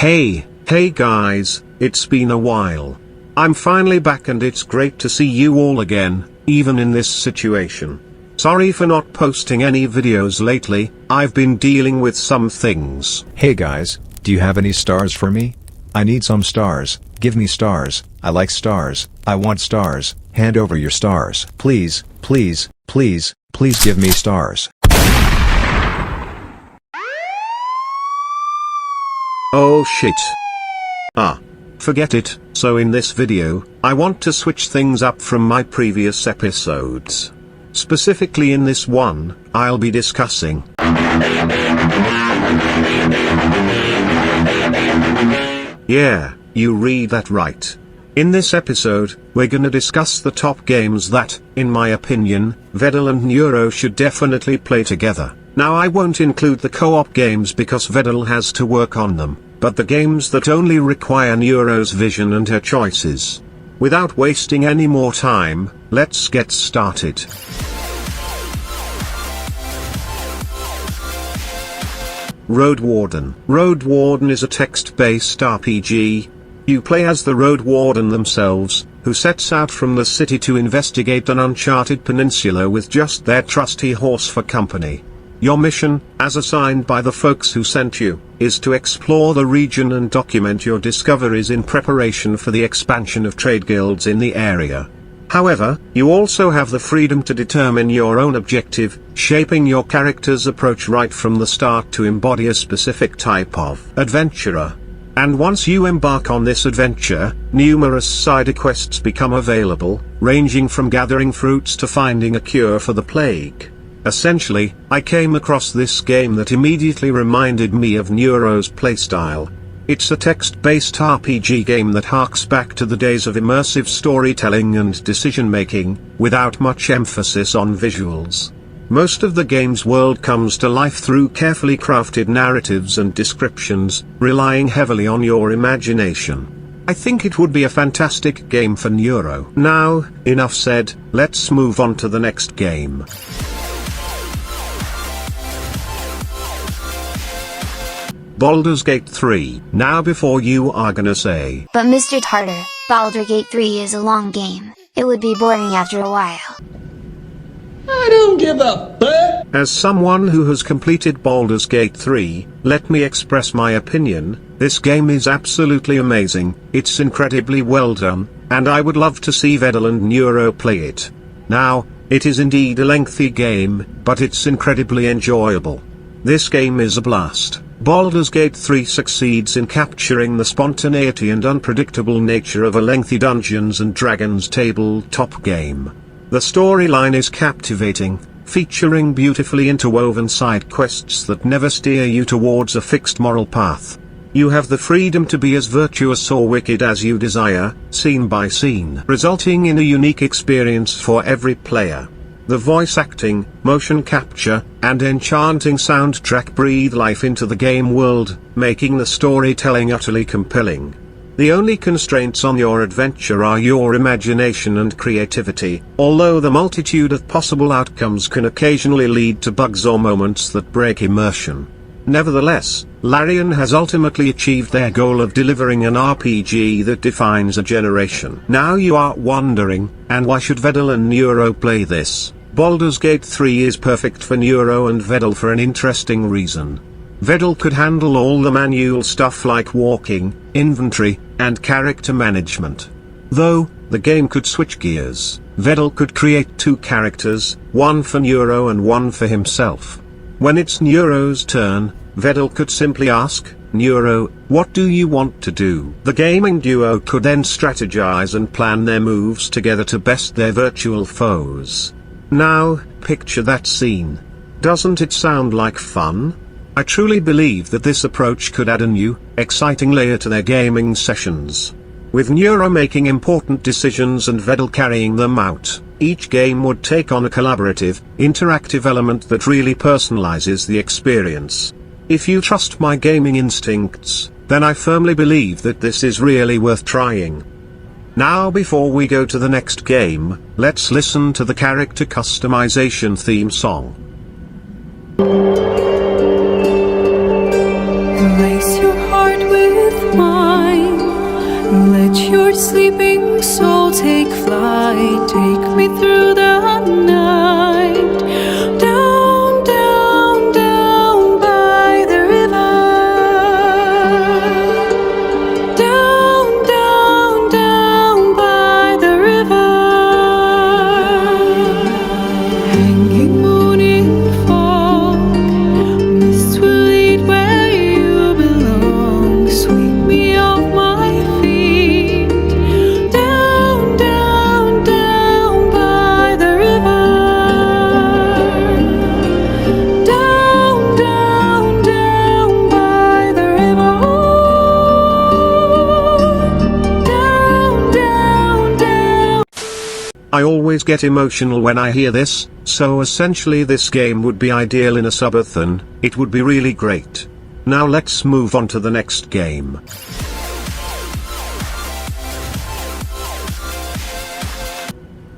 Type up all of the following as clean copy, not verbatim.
Hey guys, it's been a while. I'm finally back and it's great to see you all again, even in this situation. Sorry for not posting any videos lately, I've been dealing with some things. Hey guys, do you have any stars for me? I need some stars, give me stars, I like stars, I want stars, hand over your stars. Please, please, please, please give me stars. Oh shit. Forget it. So in this video, I want to switch things up from my previous episodes. Specifically in this one, I'll be discussing Yeah, you read that right. In this episode, we're gonna discuss the top games that, in my opinion, Vedal and Neuro should definitely play together. Now I won't include the co-op games because Vedal has to work on them, but the games that only require Neuro's vision and her choices. Without wasting any more time, let's get started. Road Warden. Road Warden is a text-based RPG. You play as the Road Warden themselves, who sets out from the city to investigate an uncharted peninsula with just their trusty horse for company. Your mission, as assigned by the folks who sent you, is to explore the region and document your discoveries in preparation for the expansion of trade guilds in the area. However, you also have the freedom to determine your own objective, shaping your character's approach right from the start to embody a specific type of adventurer. And once you embark on this adventure, numerous side quests become available, ranging from gathering fruits to finding a cure for the plague. Essentially, I came across this game that immediately reminded me of Neuro's playstyle. It's a text-based RPG game that harks back to the days of immersive storytelling and decision-making, without much emphasis on visuals. Most of the game's world comes to life through carefully crafted narratives and descriptions, relying heavily on your imagination. I think it would be a fantastic game for Neuro. Now, enough said, let's move on to the next game. Baldur's Gate 3. Now before you are gonna say, "But Mr. Tartar, Baldur's Gate 3 is a long game. It would be boring after a while." I don't give a fuck. As someone who has completed Baldur's Gate 3, let me express my opinion. This game is absolutely amazing, it's incredibly well done, and I would love to see Vedal and Neuro play it. Now, it is indeed a lengthy game, but it's incredibly enjoyable. This game is a blast. Baldur's Gate 3 succeeds in capturing the spontaneity and unpredictable nature of a lengthy Dungeons & Dragons tabletop game. The storyline is captivating, featuring beautifully interwoven side quests that never steer you towards a fixed moral path. You have the freedom to be as virtuous or wicked as you desire, scene by scene, resulting in a unique experience for every player. The voice acting, motion capture, and enchanting soundtrack breathe life into the game world, making the storytelling utterly compelling. The only constraints on your adventure are your imagination and creativity, although the multitude of possible outcomes can occasionally lead to bugs or moments that break immersion. Nevertheless, Larian has ultimately achieved their goal of delivering an RPG that defines a generation. Now you are wondering, and why should Vedal and Neuro play this? Baldur's Gate 3 is perfect for Neuro and Vedal for an interesting reason. Vedal could handle all the manual stuff like walking, inventory, and character management. Though, the game could switch gears. Vedal could create two characters, one for Neuro and one for himself. When it's Neuro's turn, Vedal could simply ask, "Neuro, what do you want to do?" The gaming duo could then strategize and plan their moves together to best their virtual foes. Now, picture that scene. Doesn't it sound like fun? I truly believe that this approach could add a new, exciting layer to their gaming sessions. With Neuro making important decisions and Vedal carrying them out, each game would take on a collaborative, interactive element that really personalizes the experience. If you trust my gaming instincts, then I firmly believe that this is really worth trying. Now before we go to the next game, let's listen to the character customization theme song. Lace your heart with your sleeping soul take flight, take me through the night, down, down, down by the river, down, down, down by the river, hanging moon in fog, mist will lead where you belong, sweep me off my feet, down, down, down by the river, down, down, down by the river, down, down, down. I always get emotional when I hear this, so essentially this game would be ideal in a subathon. It would be really great. Now let's move on to the next game.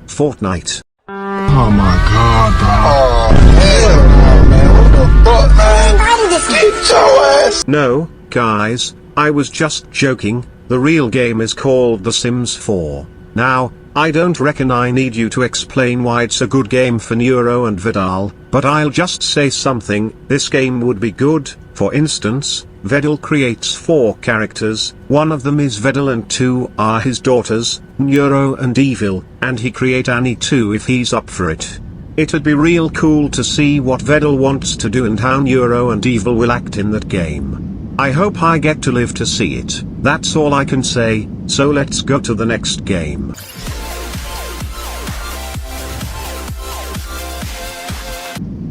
Fortnite. Oh my god, bro. Oh, hell no, man. What the fuck, man? Get your ass. No, guys, I was just joking. The real game is called The Sims 4. Now, I don't reckon I need you to explain why it's a good game for Neuro and Vidal, but I'll just say something. This game would be good. For instance, Vedal creates 4 characters, one of them is Vedal and 2 are his daughters, Neuro and Evil, and he create Annie too if he's up for it. It'd be real cool to see what Vedal wants to do and how Neuro and Evil will act in that game. I hope I get to live to see it. That's all I can say, so let's go to the next game.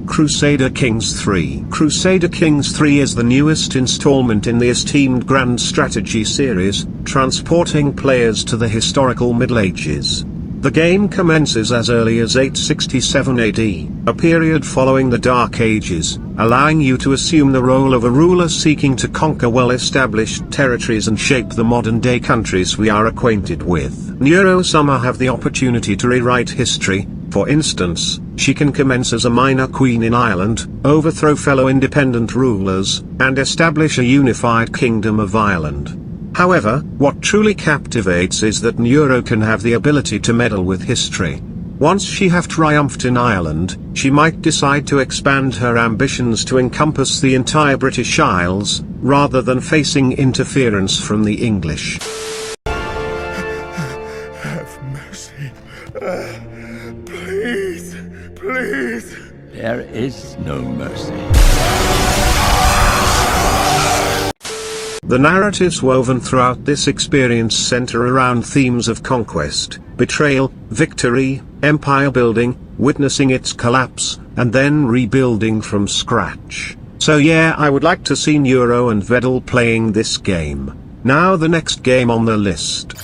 Crusader Kings 3. Crusader Kings 3 is the newest installment in the esteemed Grand Strategy series, transporting players to the historical Middle Ages. The game commences as early as 867 AD, a period following the Dark Ages, allowing you to assume the role of a ruler seeking to conquer well-established territories and shape the modern-day countries we are acquainted with. Neuro Summer have the opportunity to rewrite history. For instance, she can commence as a minor queen in Ireland, overthrow fellow independent rulers, and establish a unified kingdom of Ireland. However, what truly captivates is that Neuro can have the ability to meddle with history. Once she have triumphed in Ireland, she might decide to expand her ambitions to encompass the entire British Isles, rather than facing interference from the English. Have mercy. Please, please. There is no mercy. The narratives woven throughout this experience center around themes of conquest, betrayal, victory, empire building, witnessing its collapse, and then rebuilding from scratch. So yeah, I would like to see Neuro and Vedal playing this game. Now the next game on the list.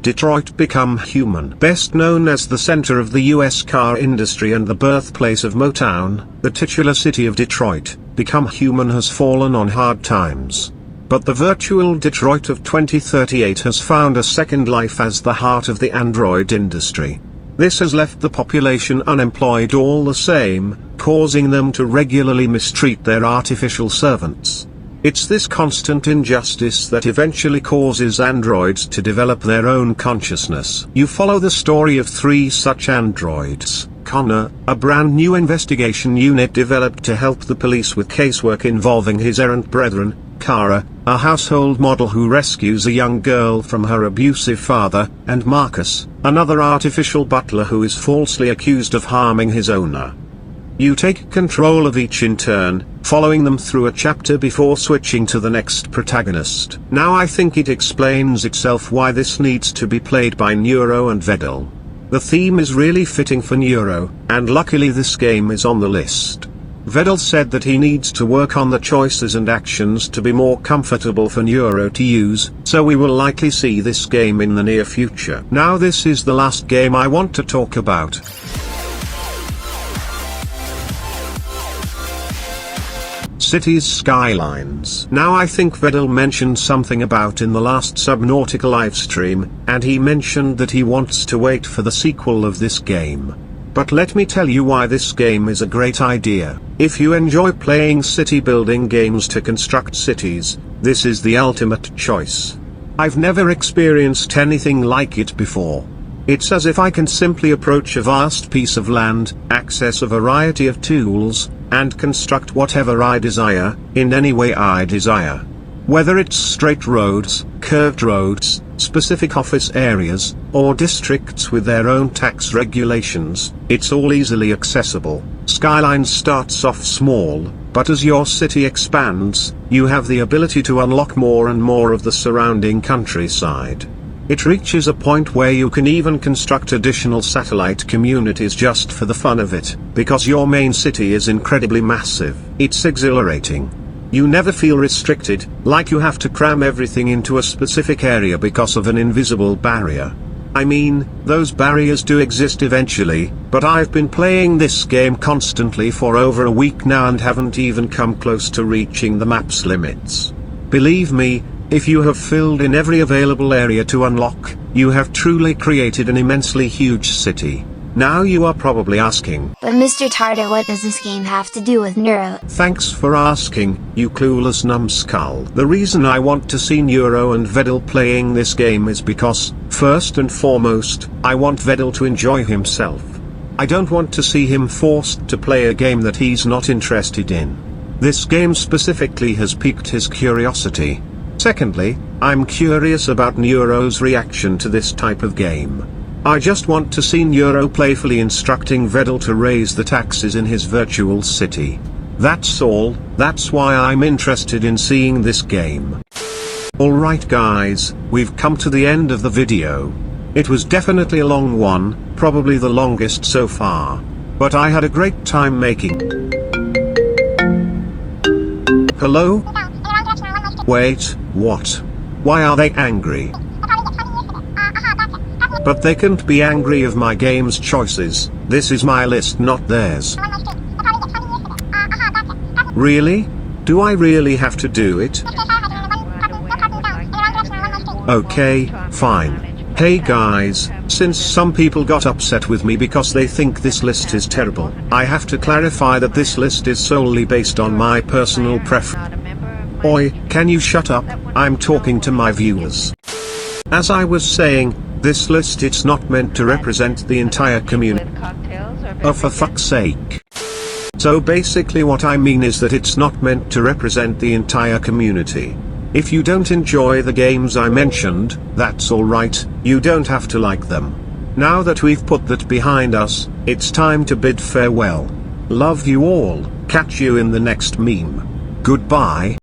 Detroit Become Human. Best known as the center of the US car industry and the birthplace of Motown, the titular city of Detroit, Become Human has fallen on hard times. But the virtual Detroit of 2038 has found a second life as the heart of the Android industry. This has left the population unemployed all the same, causing them to regularly mistreat their artificial servants. It's this constant injustice that eventually causes androids to develop their own consciousness. You follow the story of 3 such androids. Connor, a brand new investigation unit developed to help the police with casework involving his errant brethren. Kara, a household model who rescues a young girl from her abusive father, and Marcus, another artificial butler who is falsely accused of harming his owner. You take control of each in turn, following them through a chapter before switching to the next protagonist. Now I think it explains itself why this needs to be played by Neuro and Vedal. The theme is really fitting for Neuro, and luckily this game is on the list. Vedal said that he needs to work on the choices and actions to be more comfortable for Neuro to use, so we will likely see this game in the near future. Now this is the last game I want to talk about. Cities Skylines. Now I think Vedal mentioned something about in the last Subnautica livestream, and he mentioned that he wants to wait for the sequel of this game. But let me tell you why this game is a great idea. If you enjoy playing city building games to construct cities, this is the ultimate choice. I've never experienced anything like it before. It's as if I can simply approach a vast piece of land, access a variety of tools, and construct whatever I desire, in any way I desire. Whether it's straight roads, curved roads, specific office areas, or districts with their own tax regulations, it's all easily accessible. Skyline starts off small, but as your city expands, you have the ability to unlock more and more of the surrounding countryside. It reaches a point where you can even construct additional satellite communities just for the fun of it, because your main city is incredibly massive. It's exhilarating. You never feel restricted, like you have to cram everything into a specific area because of an invisible barrier. I mean, those barriers do exist eventually, but I've been playing this game constantly for over a week now and haven't even come close to reaching the map's limits. Believe me, if you have filled in every available area to unlock, you have truly created an immensely huge city. Now you are probably asking, but Mr. Tartar, what does this game have to do with Neuro? Thanks for asking, you clueless numbskull. The reason I want to see Neuro and Vedel playing this game is because, first and foremost, I want Vedel to enjoy himself. I don't want to see him forced to play a game that he's not interested in. This game specifically has piqued his curiosity. Secondly, I'm curious about Neuro's reaction to this type of game. I just want to see Neuro playfully instructing Vedel to raise the taxes in his virtual city. That's all, that's why I'm interested in seeing this game. Alright guys, we've come to the end of the video. It was definitely a long one, probably the longest so far. But I had a great time making. Hello? Wait, what? Why are they angry? But they can't be angry of my game's choices, this is my list not theirs. Really? Do I really have to do it? Okay, fine. Hey guys, since some people got upset with me because they think this list is terrible, I have to clarify that this list is solely based on my personal preference. Oi, can you shut up? I'm talking to my viewers. As I was saying, this list it's not meant to represent the entire community. Oh, for fuck's sake. So basically what I mean is that it's not meant to represent the entire community. If you don't enjoy the games I mentioned, that's alright, you don't have to like them. Now that we've put that behind us, it's time to bid farewell. Love you all, catch you in the next meme. Goodbye.